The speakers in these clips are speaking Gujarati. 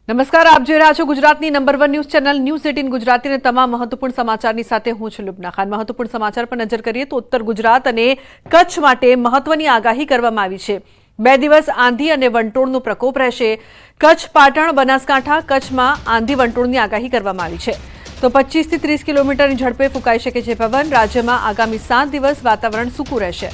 નમસ્કાર, આપ જોઈ રહ્યા છો ગુજરાતની નંબર 1 ન્યૂઝ ચેનલ ન્યૂઝ 18 ગુજરાતીને તમામ મહત્વપૂર્ણ સમાચારની સાથે હું છું લુબના ખાન। મહત્વપૂર્ણ સમાચાર પર નજર કરીએ તો ઉત્તર ગુજરાત અને કચ્છ માટે મહત્વની આગાહી કરવામાં આવી છે। 2 દિવસ આંધી અને વંટોળનો પ્રકોપ રહેશે। કચ્છ, પાટણ, બનાસકાંઠા, કચ્છમાં આંધી વંટોળની આગાહી કરવામાં આવી છે। તો 25 થી 30 કિલોમીટરની ઝડપે ફૂંકાઈ શકે છે પવન। રાજ્યમાં આગામી 7 દિવસ વાતાવરણ સૂકું રહેશે।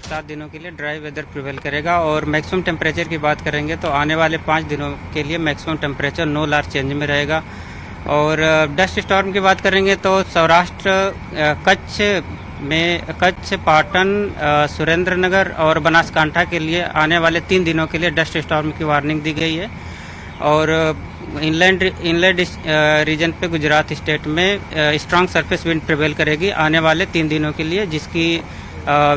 सात दिनों के लिए ड्राई वेदर प्रिवेल करेगा और मैक्सिमम टेम्परेचर की बात करेंगे तो आने वाले 5 दिनों के लिए मैक्सिमम टेम्परेचर नो लार्ज चेंज में रहेगा। और डस्ट स्टॉर्म की बात करेंगे तो सौराष्ट्र, कच्छ, पाटन, सुरेंद्रनगर और बनासकांठा के लिए आने वाले 3 दिनों के लिए डस्ट स्टॉर्म की वार्निंग दी गई है। और इनलैंड रीजन पे गुजरात स्टेट में स्ट्रांग सरफेस विंड प्रिवेल करेगी आने वाले 3 दिनों के लिए, जिसकी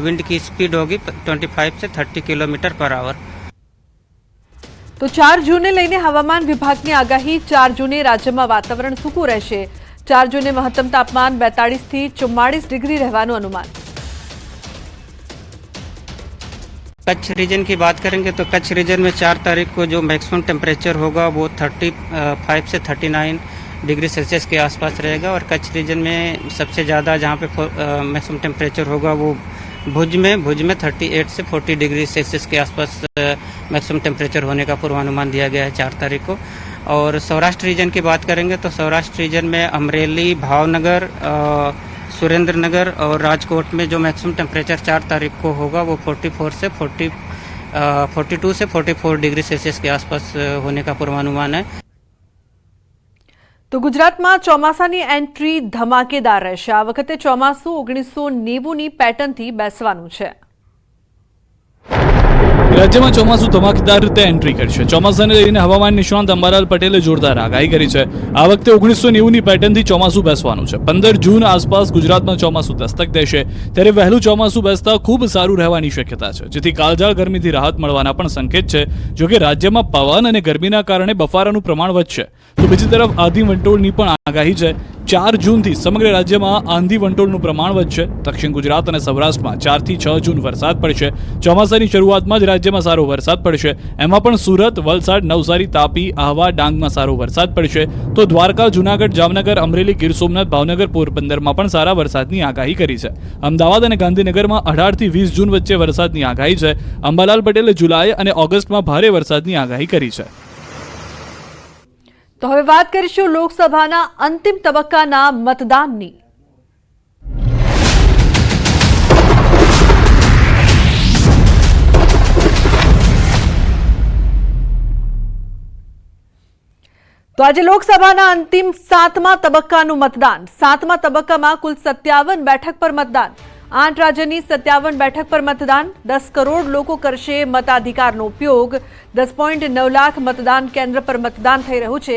विंड की स्पीड होगी 25 से 30 किलोमीटर पर आवर। तो 4 जूने લઈને હવામાન વિભાગની આગાહી। 4 જૂને રાજ્યમાં વાતાવરણ સૂકું રહેશે। 4 જૂને મહત્તમ તાપમાન 42 થી 44 ડિગ્રી રહેવાનું अनुमान। कच्छ रीजन की बात करेंगे तो कच्छ रीजन में 4 तारीख को जो मैक्सिमम टेम्परेचर होगा वो 35 से 39 डिग्री सेल्सियस के आसपास रहेगा। और कच्छ रीजन में सबसे ज़्यादा जहाँ पे मैक्सिमम टेम्परेचर होगा वो भुज में 38 से 40 डिग्री सेल्सियस के आसपास मैक्सिमम टेम्परेचर होने का पूर्वानुमान दिया गया है 4 तारीख को। और सौराष्ट्र रीजन की बात करेंगे तो सौराष्ट्र रीजन में अमरेली, भावनगर, सुरेंद्रनगर और राजकोट में जो मैक्सिमम टेम्परेचर 4 तारीख को होगा वो 42 से 44 डिग्री सेल्सियस के आसपास होने का पूर्वानुमान है। तो गुजरातમાં ચોમાસાની એન્ટ્રી ધમાકેદાર રહેશે। આ વખતે ચોમાસું 1990ની પેટર્નથી બેસવાનું છે। રાજ્યમાં ચોમાસું ધમાકેદાર રીતે એન્ટ્રી કરશે। ચોમાસાને લઈને હવામાન નિષ્ણાંત અંબાલાલ પટેલે જોરદાર આગાહી કરી છે। આ વખતે 1990ની પેટર્નથી ચોમાસું બેસવાનું છે। 15 જૂન આસપાસ ગુજરાતમાં ચોમાસું દસ્તક દેશે। ત્યારે વહેલું ચોમાસું બેસતા ખૂબ સારું રહેવાની શક્યતા છે, જેથી કાળઝાળ ગરમીથી રાહત મળવાના પણ સંકેત છે। જોકે રાજ્યમાં પવન અને ગરમીના કારણે બફારાનું પ્રમાણ વધશે। તો બીજી તરફ આંધી વંટોળની પણ આગાહી છે। 4 જૂનથી સમગ્ર રાજ્યમાં આંધી વંટોળનું પ્રમાણ વધશે। દક્ષિણ ગુજરાત અને સૌરાષ્ટ્રમાં 4 થી 6 જૂન વરસાદ પડશે। ચોમાસાની શરૂઆતમાં જ રાજ્યમાં સારો વરસાદ પડશે। એમાં પણ સુરત, વલસાડ, નવસારી, તાપી, આહવા, ડાંગમાં સારો વરસાદ પડશે। તો દ્વારકા, જૂનાગઢ, જામનગર, અમરેલી, ગીર સોમનાથ, ભાવનગર, પોરબંદરમાં પણ સારા વરસાદની આગાહી કરી છે। અમદાવાદ અને ગાંધીનગરમાં 18 થી 20 જૂન વચ્ચે વરસાદની આગાહી છે। અંબાલાલ પટેલે જુલાઈ અને ઓગસ્ટમાં ભારે વરસાદની આગાહી કરી છે। તો હવે વાત કરીશું લોકસભાના અંતિમ તબક્કાના મતદાનની। તો આજે લોકસભાના અંતિમ 7મા તબક્કાનું મતદાન। 7મા તબક્કામાં કુલ 57 બેઠક પર મતદાન। 8 રાજ્યની 57 બેઠક પર મતદાન। 10 કરોડ લોકો કરશે મતાધિકારનો ઉપયોગ। 10.9 લાખ મતદાન કેન્દ્ર પર મતદાન થઈ રહ્યું છે।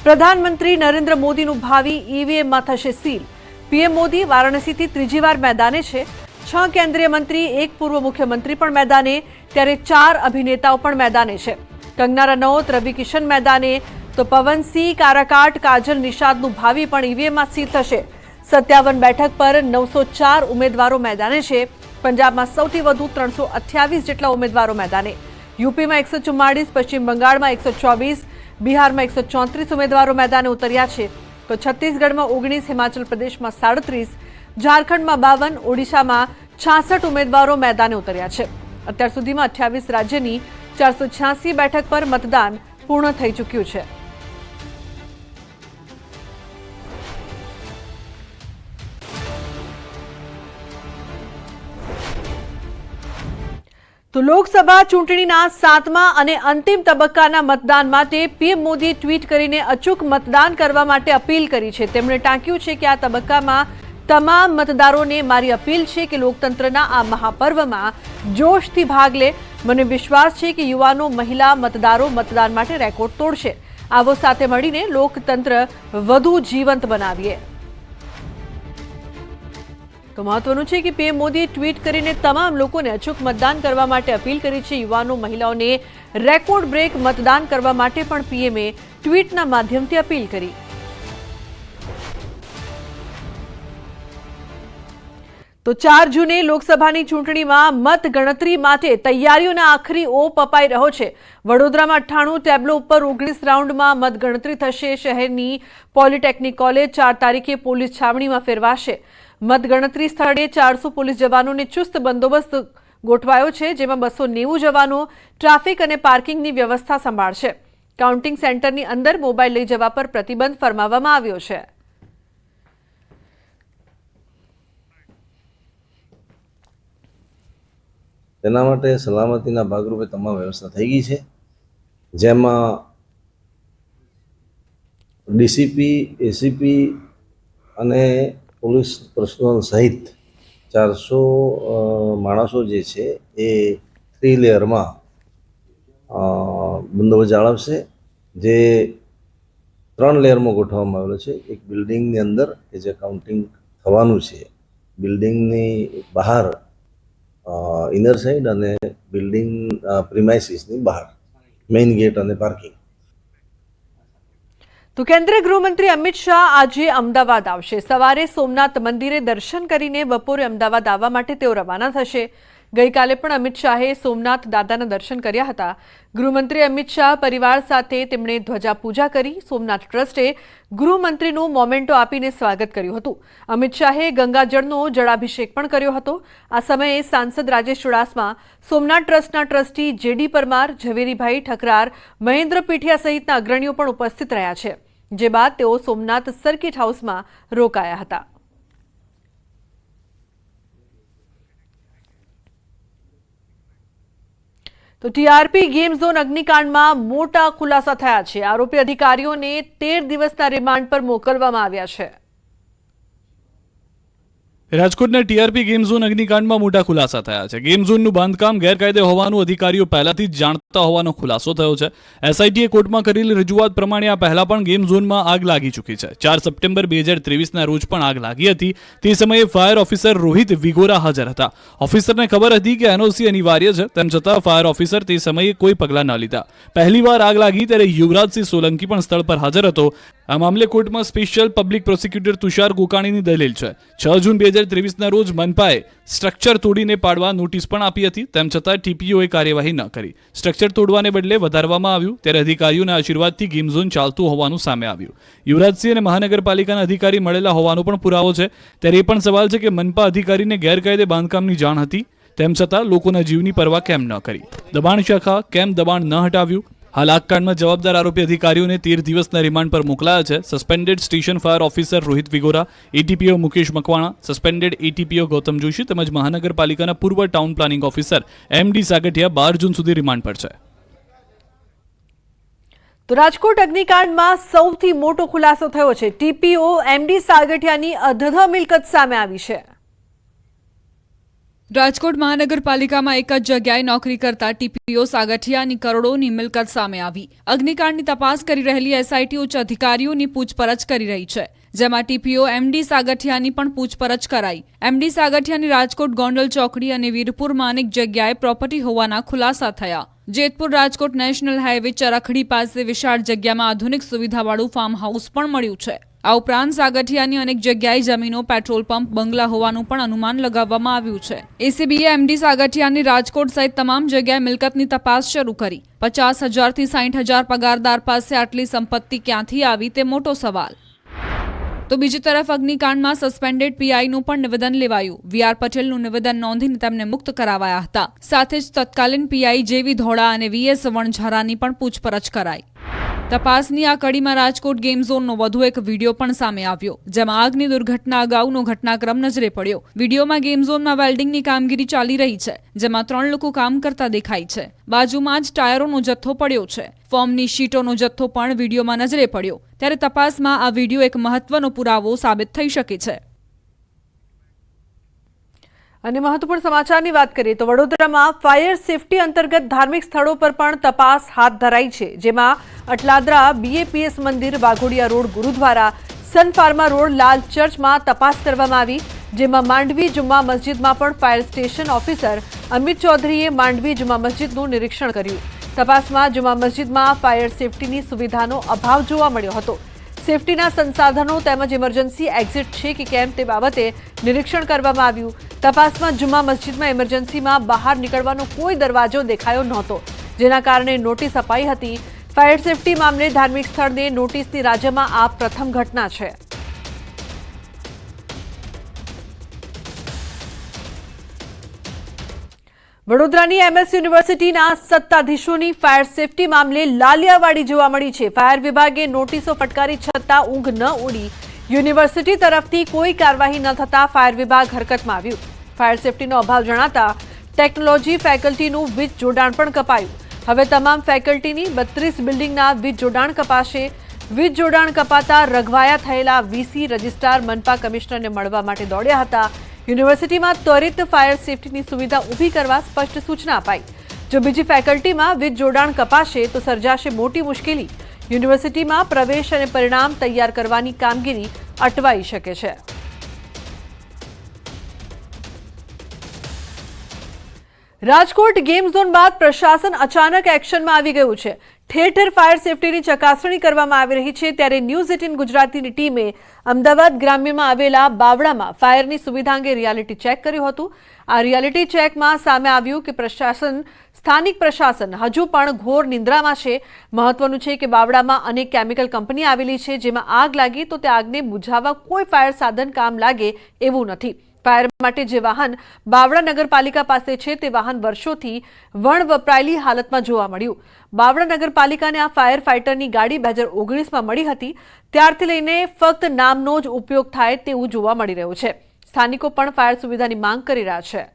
પ્રધાનમંત્રી નરેન્દ્ર મોદીનું ભાવિ ઈવીએમમાં થશે સીલ। પીએમ મોદી વારાણસીથી ત્રીજી વાર મેદાને છે। 6 કેન્દ્રીય મંત્રી, 1 પૂર્વ મુખ્યમંત્રી પણ મેદાને, ત્યારે 4 અભિનેતાઓ પણ મેદાને છે। કંગના રનૌત, રવિ કિશન મેદાને, તો પવનસિંહ, કારાકાટ, કાજલ નિષાદનું ભાવિ પણ ઈવીએમમાં સીલ થશે। 57 બેઠક પર 904 ઉમેદવારો મેદાને છે। પંજાબમાં સૌથી વધુ 328 જેટલા ઉમેદવારો મેદાને। યુપીમાં 144, પશ્ચિમ બંગાળમાં 124, બિહારમાં 134 ઉમેદવારો મેદાને ઉતર્યા છે। તો છત્તીસગઢમાં 19, હિમાચલ પ્રદેશમાં 37, ઝારખંડમાં 52, ઓડિશામાં 66 ઉમેદવારો મેદાને ઉતર્યા છે। અત્યાર સુધીમાં 28 રાજ્યની 486 બેઠક પર મતદાન પૂર્ણ થઈ ચૂક્યું છે। તો લોકસભા ચૂંટણીના 7મા અને અંતિમ તબક્કાના મતદાન માટે પીએમ મોદીએ ટ્વીટ કરીને અચૂક મતદાન કરવા માટે અપીલ કરી છે। તેમણે ટાંક્યું છે કે આ તબક્કામાં તમામ મતદારોને મારી અપીલ છે કે લોકતંત્રના આ મહાપર્વમાં જોશથી ભાગ લે। મને વિશ્વાસ છે કે યુવાનો, મહિલા મતદારો મતદાન માટે રેકોર્ડ તોડશે। આવો સાથે મળીને લોકતંત્ર વધુ જીવંત બનાવીએ। તો મહત્વનું છે કે પીએમ મોદીએ ટ્વીટ કરીને તમામ લોકોને અચૂક મતદાન કરવા માટે અપીલ કરી છે। યુવાનો, મહિલાઓને રેકોર્ડ બ્રેક મતદાન કરવા માટે પણ પીએમએ ટ્વીટના માધ્યમથી અપીલ કરી। તો 4 જૂને લોકસભાની ચૂંટણીમાં મતગણતરી માટે તૈયારીઓને આખરી ઓપ અપાઈ રહ્યો છે. વડોદરામાં 98 ટેબ્લો ઉપર 19 રાઉન્ડમાં મતગણતરી થશે. શહેરની પોલિટેકનિક કોલેજ 4 તારીખે પોલીસ છાવણીમાં ફેરવાશે. મતગણતરી સ્થળે 400 પોલીસ જવાનોને ચુસ્ત બંદોબસ્ત ગોઠવાયો છે, જેમાં 290 જવાનો ટ્રાફિક અને પાર્કિંગની વ્યવસ્થા સંભાળશે. કાઉન્ટિંગ સેન્ટરની અંદર મોબાઈલ લઈ જવા પર પ્રતિબંધ ફરમાવવામાં આવ્યો છે. તેના માટે સલામતીના ભાગરૂપે તમામ વ્યવસ્થા થઈ ગઈ છે, જેમાં ડીસીપી, એસીપી અને પોલીસ પર્સનલ સહિત 400 માણસો જે છે એ 3 લેયરમાં બંદોબસ્ત જાળવશે, જે 3 લેયરમાં ગોઠવવામાં આવેલો છે. એક બિલ્ડિંગની અંદર કે જે કાઉન્ટિંગ થવાનું છે, બિલ્ડિંગની બહાર ઇનર સાઇડ અને બિલ્ડિંગ પ્રિમાઇસીસની બહાર મેઇન ગેટ અને પાર્કિંગ. તો કેન્દ્રીય ગૃહમંત્રી અમિત શાહ આજે અમદાવાદ આવશે. સવારે સોમનાથ મંદિરે દર્શન કરીને બપોરે અમદાવાદ આવવા માટે તેઓ રવાના થશે. ગઈકાલે પણ અમિત શાહે સોમનાથ દાદાના દર્શન કર્યા હતા. ગૃહમંત્રી અમિત શાહ પરિવાર સાથે તેમણે ધ્વજા પૂજા કરી. સોમનાથ ટ્રસ્ટે ગૃહમંત્રીનું મોમેન્ટો આપીને સ્વાગત કર્યું હતું. અમિત શાહે ગંગાજળનો જળાભિષેક પણ કર્યો હતો. આ સમયે સાંસદ રાજેશ ચુડાસમા, સોમનાથ ટ્રસ્ટના ટ્રસ્ટી જેડી પરમાર, ઝવેરીભાઈ ઠકરાર, મહેન્દ્ર પીઠિયા સહિતના અગ્રણીઓ પણ ઉપસ્થિત રહ્યા છે. જે બાદ તેઓ સોમનાથ સર્કિટ હાઉસમાં રોકાયા હતા. તો ટીઆરપી ગેમ ઝોન અગ્નિકાંડમાં મોટા ખુલાસા થયા છે. આરોપી અધિકારીઓને 13 દિવસના રિમાન્ડ પર મોકલવામાં આવ્યા છે. રાજકોટના ટીઆરપી ગેમ ઝોન અગ્નિકાંડમાં મોટા ખુલાસા થયા છે. ગેમ ઝોનનું બાંધકામ ગેરકાયદે હોવાનું અધિકારીઓ પહેલાથી જ જાણતા હોવાનો ખુલાસો થયો છે. એસઆઈટીએ કોર્ટમાં કરેલી રજૂઆત પ્રમાણે આ પહેલા પણ ગેમ ઝોનમાં આગ લાગી ચૂકી છે. 4 સપ્ટેમ્બર 2023ના રોજ પણ આગ લાગી હતી. તે સમયે ફાયર ઓફિસર રોહિત વિગોરા હાજર હતા. ઓફિસરને ખબર હતી કે એનઓસી અનિવાર્ય છે, તેમ છતાં ફાયર ઓફિસર તે સમયે કોઈ પગલાં ન લીધા. પહેલીવાર આગ લાગી ત્યારે યુવરાજસિંહ સોલંકી પણ સ્થળ પર હાજર હતો. આ મામલે કોર્ટમાં સ્પેશિયલ પબ્લિક પ્રોસિક્યુટર તુષાર ગોકાણીની દલીલ છે. 6 જૂન 2023ના રોજ મનપાએ સ્ટ્રક્ચર તોડીને પાડવા નોટિસ પણ આપી હતી, તેમ છતાં ટીપીઓએ કાર્યવાહી ન કરી. સ્ટ્રક્ચર તોડવાને બદલે વધારવામાં આવ્યું, ત્યારે અધિકારીઓના આશીર્વાદથી ગેમ ઝોન ચાલતું હોવાનું સામે આવ્યું. યુવરાજસિંહ અને મહાનગરપાલિકાના અધિકારી મળેલા હોવાનો પણ પુરાવો છે. ત્યારે એ પણ સવાલ છે કે મનપા અધિકારીને ગેરકાયદે બાંધકામની જાણ હતી, તેમ છતાં લોકોના જીવની પરવા કેમ ન કરી? દબાણ શાખા કેમ દબાણ ન હટાવ્યું? હાલ આ કાંડમાં જવાબદાર આરોપી અધિકારીઓને 13 દિવસના રિમાન્ડ પર મોકલાયા છે. Suspended station fire officer Rohit Vigora, ATPO Mukesh Makwana, suspended ATPO Gautam Joshi તેમજ મહાનગરપાલિકાના પૂર્વ town planning officer MD Sagathiya 12 જૂન સુધી રિમાન્ડ પર છે. તો રાજકોટ અગ્નિકાંડમાં સૌથી મોટો ખુલાસો થયો છે. ટીપીઓ એમડી સાગઠિયાની અધધ મિલકત સામે આવી છે. રાજકોટ મહાનગરપાલિકામાં એક જ જગ્યાએ નોકરી કરતા ટીપીઓ સાગઠિયાની કરોડોની મિલકત સામે આવી. અગ્નિકાંડની તપાસ કરી રહેલી એસઆઈટી ઉચ્ચ અધિકારીઓની પૂછપરછ કરી રહી છે, જેમાં ટીપીઓ એમડી સાગઠિયાની પણ પૂછપરછ કરાઈ. એમડી સાગઠિયાની રાજકોટ ગોંડલ ચોકડી અને વીરપુરમાં અનેક જગ્યાએ પ્રોપર્ટી હોવાના ખુલાસા થયા. જેતપુર રાજકોટ નેશનલ હાઈવે ચરખડી પાસે વિશાળ જગ્યામાં આધુનિક સુવિધાવાળું ફાર્મ હાઉસ પણ મળ્યું છે. આ ઉપરાંત સાગઠિયાની અનેક જગ્યાએ જમીનો, પેટ્રોલ પંપ, બંગલા હોવાનું પણ અનુમાન લગાવવામાં આવ્યું છે. એસીબીએ એમડી સાગઠિયાની રાજકોટ સહિત તમામ જગ્યાએ મિલકતની તપાસ શરૂ કરી. 50,000 થી 60,000 પગારદાર પાસે આટલી સંપત્તિ ક્યાંથી આવી તે મોટો સવાલ. તો બીજી તરફ અગ્નિકાંડમાં સસ્પેન્ડેડ પીઆઈનું પણ નિવેદન લેવાયું. વીઆર પટેલનું નિવેદન નોંધીને તેમને મુક્ત કરાવાયા હતા. સાથે જ તત્કાલીન પીઆઈ જેવી ધોળા અને વીએસ વણઝારાની પણ પૂછપરછ કરાઈ. તપાસની આ કડીમાં રાજકોટ ગેમ ઝોનનો વધુ એક વિડીયો પણ સામે આવ્યો, જેમાં આગની દુર્ઘટના અગાઉનો ઘટનાક્રમ નજરે પડ્યો. વિડીયોમાં ગેમ ઝોનમાં વેલ્ડિંગની કામગીરી ચાલી રહી છે, જેમાં 3 લોકો કામ કરતા દેખાય છે. બાજુમાં જ ટાયરોનો જથ્થો પડ્યો છે. ફોર્મની શીટોનો જથ્થો પણ વિડીયોમાં નજરે પડ્યો. ત્યારે તપાસમાં આ વિડીયો એક મહત્વનો પુરાવો સાબિત થઈ શકે છે. અને મહત્વપૂર્ણ સમાચારની વાત કરીએ તો વડોદરામાં ફાયર સેફટી અંતર્ગત ધાર્મિક સ્થળો પર પણ તપાસ હાથ ધરાઈ છે, જેમાં અટલાદરા બીએપીએસ મંદિર, Waghodia road gurdwara, Sun Pharma road લાલ ચર્ચમાં તપાસ કરવામાં આવી. જેમાં માંડવી જુમ્મા મસ્જિદમાં પણ ફાયર સ્ટેશન ઓફિસર અમિત ચૌધરીએ માંડવી જુમ્મા મસ્જિદનું નિરીક્ષણ કર્યું. તપાસમાં જુમ્મા મસ્જિદમાં ફાયર સેફટીની સુવિધાનો અભાવ જોવા મળ્યો હતો. સેફટીના સંસાધનો તેમજ ઇમરજન્સી એક્ઝિટ છે કે કેમ તે બાબતે નિરીક્ષણ કરવામાં આવ્યું. તપાસમાં જુમ્મા મસ્જિદમાં ઇમરજન્સીમાં બહાર નીકળવાનો કોઈ દરવાજો દેખાયો નહોતો, જેના કારણે નોટિસ અપાઈ હતી. ફાયર સેફટી મામલે ધાર્મિક સ્થળને નોટિસની રાજ્યમાં આ પ્રથમ ઘટના છે. વડોદરાની એમએસ યુનિવર્સિટીના સત્તાધીશોની ફાયર સેફટી મામલે લાલિયાવાડી જોવા મળી છે. ફાયર વિભાગે નોટિસો ફટકારી છતાં ઊંઘ ન ઉડી. યુનિવર્સિટી તરફથી કોઈ કાર્યવાહી ન થતા ફાયર વિભાગ હરકતમાં આવ્યું. ફાયર સેફટીનો અભાવ જણાતા ટેકનોલોજી ફેકલ્ટીનું વીજ જોડાણ પણ કપાયું. હવે તમામ ફેકલ્ટીની 32 બિલ્ડિંગના વીજ જોડાણ કપાશે. વીજ જોડાણ કપાતા રઘવાયા થયેલા વીસી રજિસ્ટ્રાર મનપા કમિશનરને મળવા માટે દોડ્યા હતા. યુનિવર્સિટીમાં ત્વરિત ફાયર સેફટીની સુવિધા ઊભી કરવા સ્પષ્ટ સૂચના અપાઈ. જો બીજી ફેકલ્ટીમાં વીજ જોડાણ કપાશે તો સર્જાશે મોટી મુશ્કેલી. યુનિવર્સિટીમાં પ્રવેશ અને પરિણામ તૈયાર કરવાની કામગીરી અટવાઈ શકે છે. રાજકોટ ગેમ ઝોન બાદ પ્રશાસન અચાનક એક્શનમાં આવી ગયું છે. ઠેર ઠેર ફાયર સેફટીની ચકાસણી કરવામાં આવી રહી છે. ત્યારે ન્યૂઝ 18 ગુજરાતીની ટીમે અમદાવાદ ગ્રામ્યમાં આવેલા બાવળામાં ફાયરની સુવિધા અંગે રિયાલિટી ચેક કર્યું હતું. આ રિયાલિટી ચેકમાં સામે આવ્યું કે સ્થાનિક પ્રશાસન હજુ પણ ઘોર નિંદ્રામાં છે. મહત્વનું છે કે બાવળામાં અનેક કેમિકલ કંપની આવેલી છે, જેમાં આગ લાગી તો તે આગને બુઝાવવા કોઈ ફાયર સાધન કામ લાગે એવું નથી. ફાયર માટે જે વાહન બાવળા નગરપાલિકા પાસે છે તે વાહન વર્ષોથી વણ વપરાયેલી હાલતમાં જોવા મળ્યું. બાવળા નગરપાલિકાને આ ફાયર ફાઇટરની ગાડી 2019માં મળી હતી. ત્યારથી લઈને ફક્ત નામનો જ ઉપયોગ થાય તેવું જોવા મળી રહ્યું છે. સ્થાનિકો પણ ફાયર સુવિધાની માંગ કરી રહ્યા છે.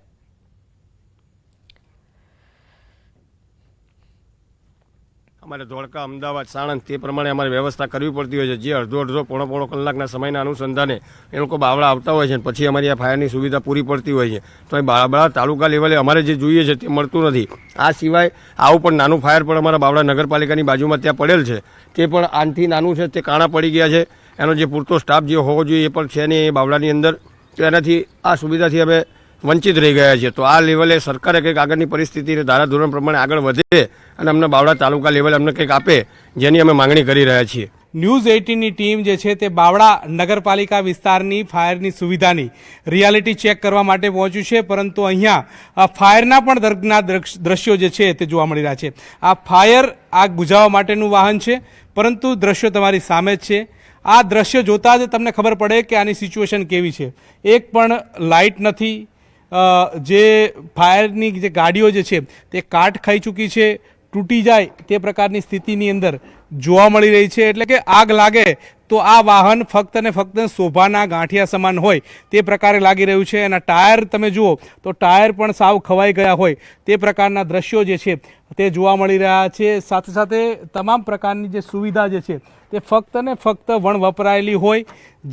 અમારે ધોળકા, અમદાવાદ, સાણંદ તે પ્રમાણે અમારે વ્યવસ્થા કરવી પડતી હોય છે. જે અડધો પોણો કલાકના સમયના અનુસંધાને એ લોકો બાવળા આવતા હોય છે અને પછી અમારી આ ફાયરની સુવિધા પૂરી પડતી હોય છે. તો એ બાવળા તાલુકા લેવલે અમારે જે જોઈએ છે તે મળતું નથી. આ સિવાય આવું પણ નાનું ફાયર પણ અમારા બાવળા નગરપાલિકાની બાજુમાં ત્યાં પડેલ છે. તે પણ આનથી નાનું છે, તે કાણા પડી ગયા છે. એનો જે પૂરતો સ્ટાફ જે હોવો જોઈએ એ પણ છે ને એ બાવળાની અંદર. તો એનાથી આ સુવિધાથી અમે વંચિત રહી ગયા છે. તો આ લેવલે સરકારે કંઈક આગળની પરિસ્થિતિને ધારાધોરણ પ્રમાણે આગળ વધે અને અમને બાવળા તાલુકા લેવલે અમને કંઈક આપે, જેની અમે માંગણી કરી રહ્યા છીએ. ન્યૂઝ 18ની ટીમ જે છે તે બાવળા નગરપાલિકા વિસ્તારની ફાયરની સુવિધાની રિયાલિટી ચેક કરવા માટે પહોંચ્યું છે. પરંતુ અહીંયા ફાયરના પણ દર્દના દ્રશ્યો જે છે તે જોવા મળી રહ્યા છે. આ ફાયર આગ બુઝાવવા માટેનું વાહન છે, પરંતુ દ્રશ્યો તમારી સામે જ છે. આ દ્રશ્ય જોતાં જ તમને ખબર પડે કે આની સિચ્યુએશન કેવી છે. એક પણ લાઇટ નથી. જે ફાયરની જે ગાડીઓ જે છે તે કાટ ખાઈ ચૂકી છે, તૂટી જાય તે પ્રકારની સ્થિતિની અંદર જોવા મળી રહી છે. એટલે કે આગ લાગે તો આ વાહન ફક્ત ને ફક્ત શોભાના ગાંઠિયા સમાન હોય તે પ્રકારે લાગી રહ્યું છે. એના ટાયર તમે જુઓ તો ટાયર પણ સાવ ખવાઈ ગયા હોય તે પ્રકારના દ્રશ્યો જે છે તે જોવા મળી રહ્યા છે. સાથે સાથે તમામ પ્રકારની જે સુવિધા જે છે તે ફક્ત ને ફક્ત વણ વપરાયેલી હોય,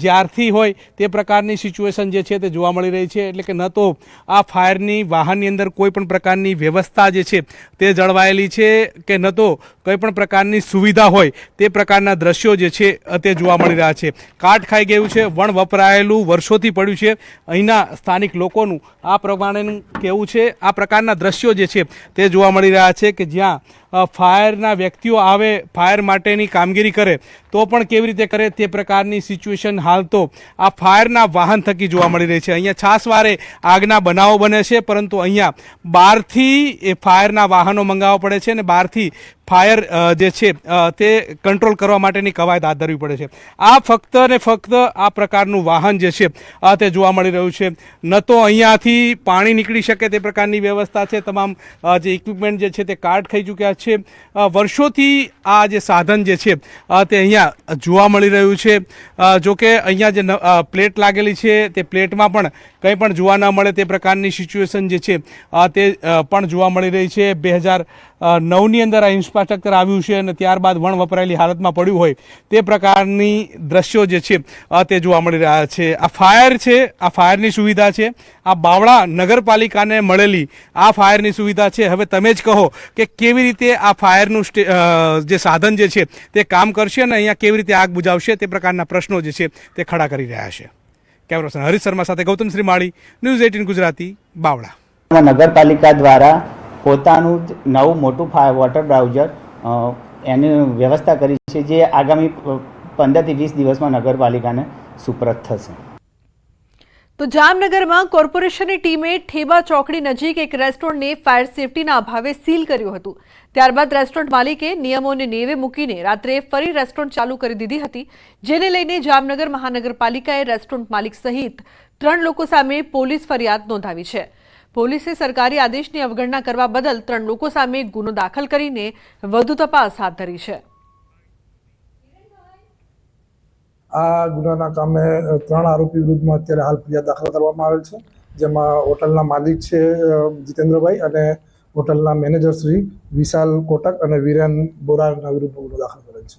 જ્યારથી હોય તે પ્રકારની સિચ્યુએશન જે છે તે જોવા મળી રહી છે. એટલે કે ન તો આ ફાયરની વાહનની અંદર કોઈ પણ પ્રકારની વ્યવસ્થા જે છે તે જળવાયેલી છે કે ન તો કોઈ પણ પ્રકારની સુવિધા હોય તે પ્રકારના દ્રશ્યો જે છે તે જોવા મળી રહ્યા છે. કાટ ખાઈ ગયું છે, વણ વપરાયેલું વર્ષોથી પડ્યું છે. અહીંના સ્થાનિક લોકોનું આ પ્રમાણેનું કહેવું છે. આ પ્રકારના દ્રશ્યો જે છે તે જોવા મળી રહ્યા છે કે જ્યાં ફાયરના વ્યક્તિઓ આવે, ફાયર માટેની કામગીરી કરે તો પણ કેવી રીતે કરે તે પ્રકારની સિચ્યુએશન હાલ તો આ ફાયરના વાહન થકી જોવા મળી રહી છે. અહીંયા છાસવારે આગના બનાવો બને છે, પરંતુ અહીંયા બહારથી એ ફાયરના વાહનો મંગાવવા પડે છે અને બહારથી ફાયર જે છે તે કંટ્રોલ કરવા માટેની કવાયત હાથ ધરવી પડે છે. આ ફક્ત ને ફક્ત આ પ્રકારનું વાહન જે છે તે જોવા મળી રહ્યું છે. ન તો અહીંયાથી પાણી નીકળી શકે તે પ્રકારની વ્યવસ્થા છે. તમામ જે ઇક્વિપમેન્ટ જે છે તે કાટ ખાઈ ચૂક્યા છે. વર્ષોથી આ જે સાધન જે છે તે અહીંયા જોવા મળી રહ્યું છે. જો કે અહીંયા જે પ્લેટ લાગેલી છે તે પ્લેટમાં પણ કંઈ પણ જોવા ન મળે તે પ્રકારની સિચ્યુએશન જે છે તે પણ જોવા મળી રહી છે. 2009ની અંદર આ ઇન્ફ્રાસ્ટ્રક્ચર આવ્યું છે અને ત્યારબાદ વણ વપરાયેલી હાલતમાં પડ્યું હોય તે પ્રકારની દ્રશ્યો જે છે તે જોવા મળી રહ્યા છે. આ ફાયર છે, આ ફાયરની સુવિધા છે. આ બાવળા નગરપાલિકાને મળેલી આ ફાયરની સુવિધા છે. હવે તમે જ કહો કે કેવી રીતે આ ફાયરનું જે સાધન જે છે તે કામ કરશે અને અહીંયા કેવી રીતે આગ બુઝાવશે તે પ્રકારના પ્રશ્નો જે છે તે ખડા કરી રહ્યા છે. કેમેરા પર્સન હરીશ શર્મા સાથે ગૌતમ શ્રીમાળી, ન્યૂઝ 18 ગુજરાતી, બાવળા. નગરપાલિકા દ્વારા પોતાનું નવું મોટું વોટર બ્રાઉઝર એની વ્યવસ્થા કરી છે, જે આગામી 15 થી 20 દિવસમાં નગરપાલિકાને સુપરત થશે. તો જામનગરમાં કોર્પોરેશનની ટીમે ઠેબા ચોકડી નજીક એક રેસ્ટોરન્ટને ફાયર સેફટીના અભાવે સીલ કર્યું હતું. ત્યારબાદ રેસ્ટોરન્ટ માલિકે નિયમોને નેવે મૂકીને રાત્રે ફરી રેસ્ટોરન્ટ ચાલુ કરી દીધી હતી, જેને લઈને જામનગર મહાનગરપાલિકાએ રેસ્ટોરન્ટ માલિક સહિત 3 લોકો સામે પોલીસ ફરિયાદ નોંધાવી છે. પોલીસે સરકારી આદેશની અવગણના કરવા બદલ 3 લોકો સામે ગુનો દાખલ કરીને વધુ તપાસ હાથ ધરી છે. આ ગુનાના કામે 3 આરોપી વિરુદ્ધમાં અત્યારે હાલ ફરિયાદ દાખલ કરવામાં આવેલ છે, જેમાં હોટલના માલિક છે જીતેન્દ્રભાઈ અને હોટલના મેનેજર શ્રી વિશાલ કોટક અને વિરેન બોરાના વિરુદ્ધ ગુનો દાખલ કરેલ છે.